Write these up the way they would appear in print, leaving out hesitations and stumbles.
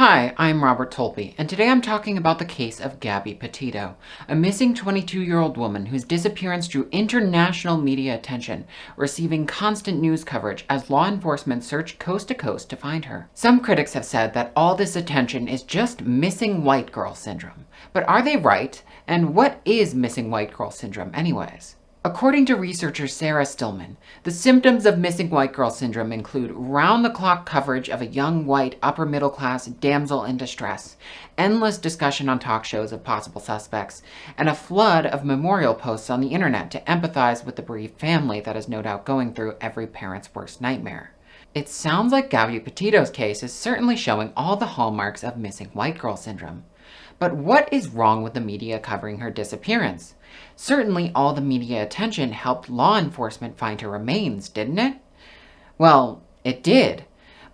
Hi, I'm Robert Tolby, and today I'm talking about the case of Gabby Petito, a missing 22-year-old woman whose disappearance drew international media attention, receiving constant news coverage as law enforcement searched coast to coast to find her. Some critics have said that all this attention is just missing white girl syndrome. But are they right? And what is missing white girl syndrome anyways? According to researcher Sarah Stillman, the symptoms of missing white girl syndrome include round-the-clock coverage of a young white upper-middle-class damsel in distress, endless discussion on talk shows of possible suspects, and a flood of memorial posts on the internet to empathize with the bereaved family that is no doubt going through every parent's worst nightmare. It sounds like Gabby Petito's case is certainly showing all the hallmarks of missing white girl syndrome. But what is wrong with the media covering her disappearance? Certainly all the media attention helped law enforcement find her remains, didn't it? Well, it did.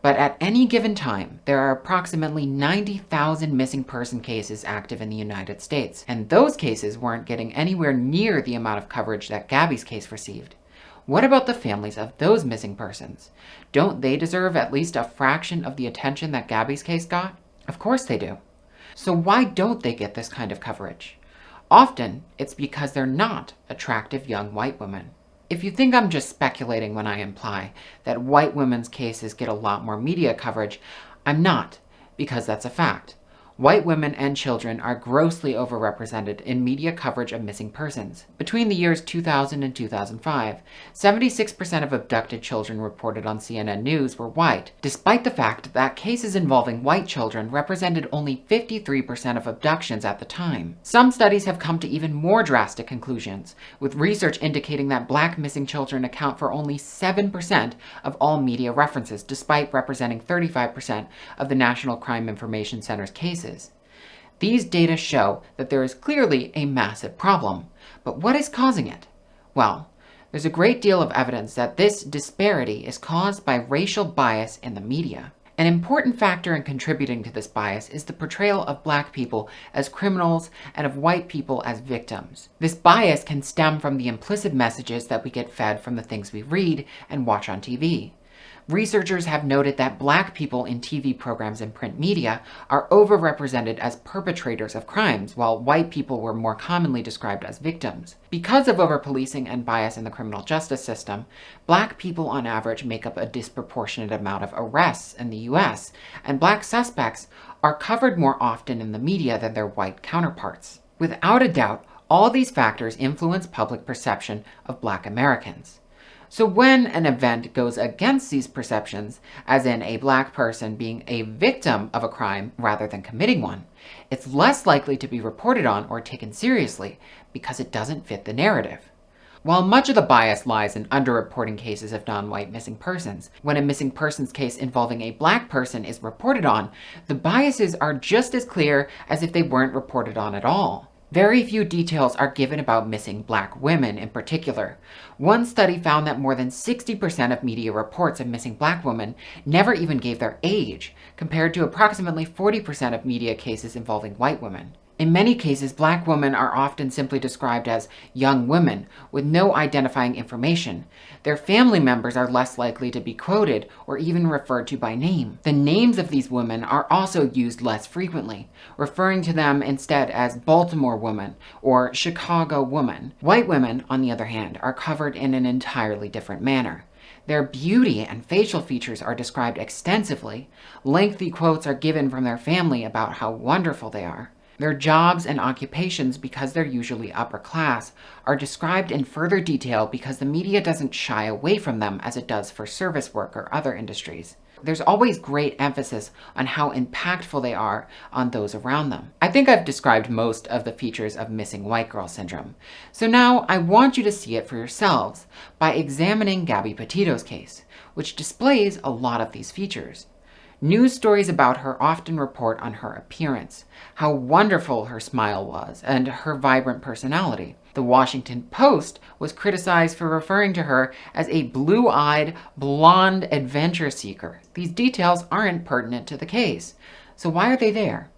But at any given time, there are approximately 90,000 missing person cases active in the United States, and those cases weren't getting anywhere near the amount of coverage that Gabby's case received. What about the families of those missing persons? Don't they deserve at least a fraction of the attention that Gabby's case got? Of course they do. So why don't they get this kind of coverage? Often, it's because they're not attractive young white women. If you think I'm just speculating when I imply that white women's cases get a lot more media coverage, I'm not, because that's a fact. White women and children are grossly overrepresented in media coverage of missing persons. Between the years 2000 and 2005, 76% of abducted children reported on CNN News were white, despite the fact that cases involving white children represented only 53% of abductions at the time. Some studies have come to even more drastic conclusions, with research indicating that black missing children account for only 7% of all media references, despite representing 35% of the National Crime Information Center's cases. These data show that there is clearly a massive problem. But what is causing it? Well, there's a great deal of evidence that this disparity is caused by racial bias in the media. An important factor in contributing to this bias is the portrayal of black people as criminals and of white people as victims. This bias can stem from the implicit messages that we get fed from the things we read and watch on TV. Researchers have noted that black people in TV programs and print media are overrepresented as perpetrators of crimes, while white people were more commonly described as victims. Because of overpolicing and bias in the criminal justice system, black people on average make up a disproportionate amount of arrests in the US, and black suspects are covered more often in the media than their white counterparts. Without a doubt, all these factors influence public perception of black Americans. So when an event goes against these perceptions, as in a black person being a victim of a crime rather than committing one, it's less likely to be reported on or taken seriously because it doesn't fit the narrative. While much of the bias lies in underreporting cases of non-white missing persons, when a missing persons case involving a black person is reported on, the biases are just as clear as if they weren't reported on at all. Very few details are given about missing black women in particular. One study found that more than 60% of media reports of missing black women never even gave their age, compared to approximately 40% of media cases involving white women. In many cases, black women are often simply described as young women with no identifying information. Their family members are less likely to be quoted or even referred to by name. The names of these women are also used less frequently, referring to them instead as Baltimore woman or Chicago woman. White women, on the other hand, are covered in an entirely different manner. Their beauty and facial features are described extensively. Lengthy quotes are given from their family about how wonderful they are. Their jobs and occupations, because they're usually upper class, are described in further detail because the media doesn't shy away from them as it does for service work or other industries. There's always great emphasis on how impactful they are on those around them. I think I've described most of the features of missing white girl syndrome. So now I want you to see it for yourselves by examining Gabby Petito's case, which displays a lot of these features. News stories about her often report on her appearance, how wonderful her smile was, and her vibrant personality. The Washington Post was criticized for referring to her as a blue-eyed, blonde adventure seeker. These details aren't pertinent to the case, so why are they there?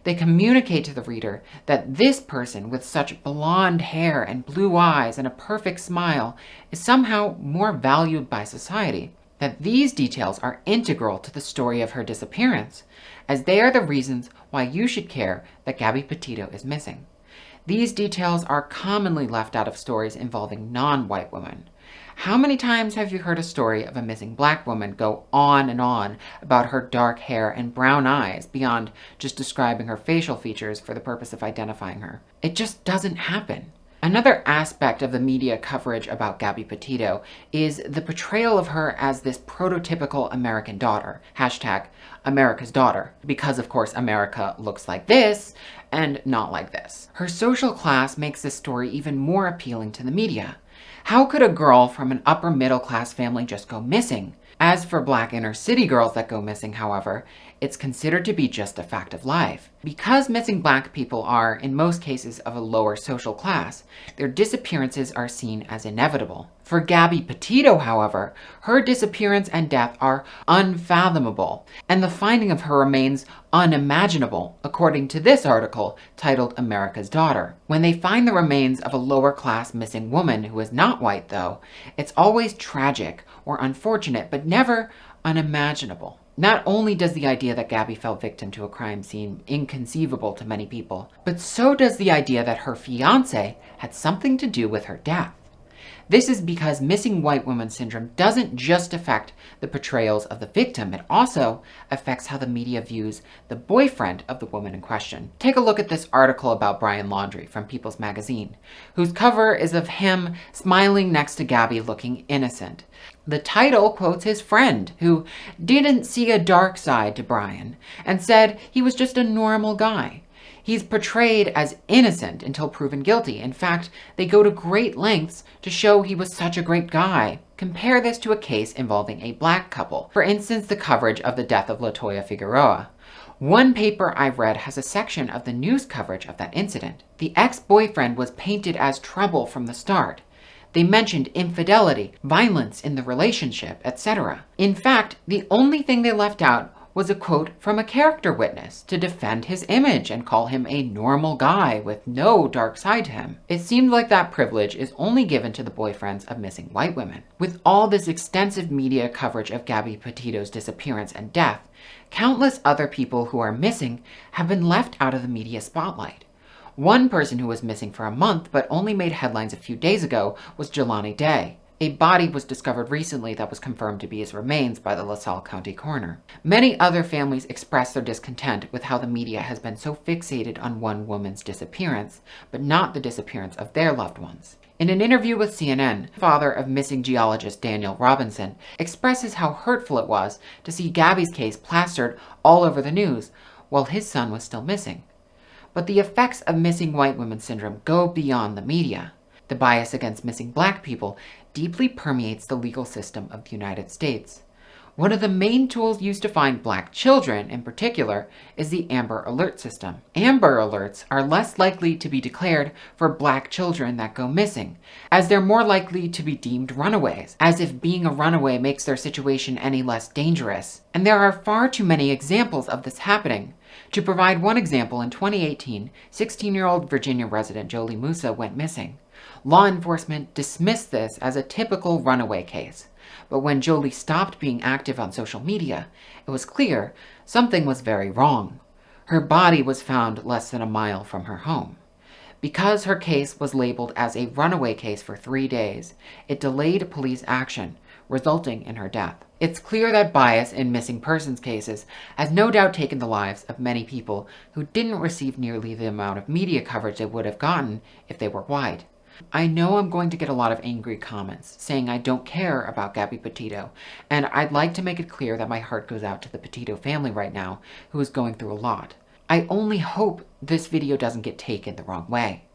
They communicate to the reader that this person with such blonde hair and blue eyes and a perfect smile is somehow more valued by society. that these details are integral to the story of her disappearance, as they are the reasons why you should care that Gabby Petito is missing. These details are commonly left out of stories involving non-white women. How many times have you heard a story of a missing black woman go on and on about her dark hair and brown eyes beyond just describing her facial features for the purpose of identifying her? It just doesn't happen. Another aspect of the media coverage about Gabby Petito is the portrayal of her as this prototypical American daughter, hashtag America's daughter, because of course America looks like this and not like this. Her social class makes this story even more appealing to the media. How could a girl from an upper middle class family just go missing? As for black inner city girls that go missing, however, it's considered to be just a fact of life. Because missing black people are, in most cases, of a lower social class, their disappearances are seen as inevitable. For Gabby Petito, however, her disappearance and death are unfathomable, and the finding of her remains unimaginable, according to this article titled America's Daughter. When they find the remains of a lower class missing woman who is not white, though, it's always tragic or unfortunate, but never unimaginable. Not only does the idea that Gabby fell victim to a crime seem inconceivable to many people, but so does the idea that her fiancé had something to do with her death. This is because missing white woman syndrome doesn't just affect the portrayals of the victim, it also affects how the media views the boyfriend of the woman in question. Take a look at this article about Brian Laundrie from People's Magazine, whose cover is of him smiling next to Gabby looking innocent. The title quotes his friend, who didn't see a dark side to Brian and said he was just a normal guy. He's portrayed as innocent until proven guilty. In fact, they go to great lengths to show he was such a great guy. Compare this to a case involving a black couple. For instance, the coverage of the death of LaToya Figueroa. One paper I read has a section of the news coverage of that incident. The ex-boyfriend was painted as trouble from the start. They mentioned infidelity, violence in the relationship, etc. In fact, the only thing they left out was a quote from a character witness to defend his image and call him a normal guy with no dark side to him. It seemed like that privilege is only given to the boyfriends of missing white women. With all this extensive media coverage of Gabby Petito's disappearance and death, countless other people who are missing have been left out of the media spotlight. One person who was missing for a month but only made headlines a few days ago was Jelani Day. A body was discovered recently that was confirmed to be his remains by the LaSalle County coroner. Many other families express their discontent with how the media has been so fixated on one woman's disappearance, but not the disappearance of their loved ones. In an interview with CNN, the father of missing geologist Daniel Robinson expresses how hurtful it was to see Gabby's case plastered all over the news while his son was still missing. But the effects of missing white women syndrome go beyond the media. The bias against missing black people deeply permeates the legal system of the United States. One of the main tools used to find black children, in particular, is the Amber Alert system. Amber Alerts are less likely to be declared for black children that go missing, as they're more likely to be deemed runaways, as if being a runaway makes their situation any less dangerous. And there are far too many examples of this happening. To provide one example, in 2018, 16-year-old Virginia resident Jolie Musa went missing. Law enforcement dismissed this as a typical runaway case. But when Jolie stopped being active on social media, it was clear something was very wrong. Her body was found less than a mile from her home. Because her case was labeled as a runaway case for 3 days, it delayed police action, resulting in her death. It's clear that bias in missing persons cases has no doubt taken the lives of many people who didn't receive nearly the amount of media coverage they would have gotten if they were white. I know I'm going to get a lot of angry comments saying I don't care about Gabby Petito, and I'd like to make it clear that my heart goes out to the Petito family right now, who is going through a lot. I only hope this video doesn't get taken the wrong way.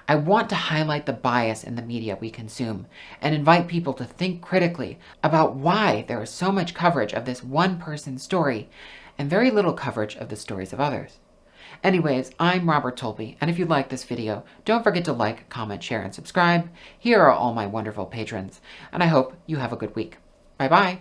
I want to highlight the bias in the media we consume and invite people to think critically about why there is so much coverage of this one person's story and very little coverage of the stories of others. Anyways, I'm Robert Tolby, and if you like this video, don't forget to like, comment, share, and subscribe. Here are all my wonderful patrons, and I hope you have a good week. Bye-bye.